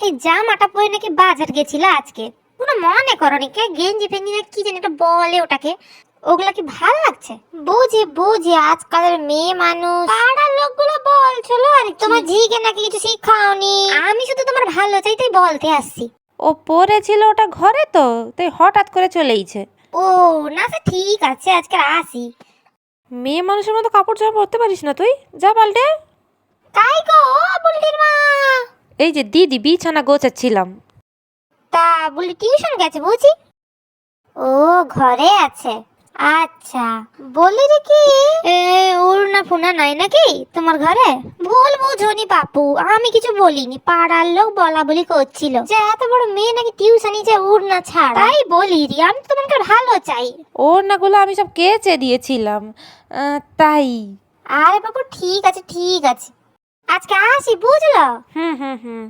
এই জামাটা পরে নাকি বাজার গেছিল আজকে, কোনো মনে করনি কে গেঞ্জি ফেঞ্জি না কি জানি একটা বলে ওটাকে, ওগুলা কি ভাল লাগছে? বুঝি বুঝি আজকালের মেয়ে মানুষ, পাড়ার লোকগুলো বলছিল আর তোমার ঝিকে নাকি কিছু শিখাওনি। আমি শুধু তোমার ভালো চাইতেই বলতে আসছি। ও পরেছিল ওটা ঘরে, তো তাই হঠাৎ করে চলেইছে। ও না সে ঠিক আছে, আজকে আসি। মেয়ে মানুষের মতো কাপড় জামা পরতে পারিস না তুই? যা পাল্টে। তাই গো বুলটির মা। এই যে দিদি বিছানা গোছাচ্ছিলাম। তা বুলটি টিউশন গেছে বুঝি? ও ঘরে আছে, আচ্ছা। বলি রে কি ওড়না ফোনা নাই নাকি তোমার ঘরে? ভুল বুঝনি বাপু, আমি কিছু বলিনি, পাড়ার লোক বলা বলি করছিল যে এত বড় মেয়ে নাকি টিউশনি যে ওড়না ছাড়া। তাই বলি রি, আমি তো তোমাকে ভালো চাই। ওড়নাগুলো আমি সব কেচে দিয়েছিলাম, তাই। আরে বাপু ঠিক আছে ঠিক আছে, আজকে আসি বুঝলো। হুম হুম হুম।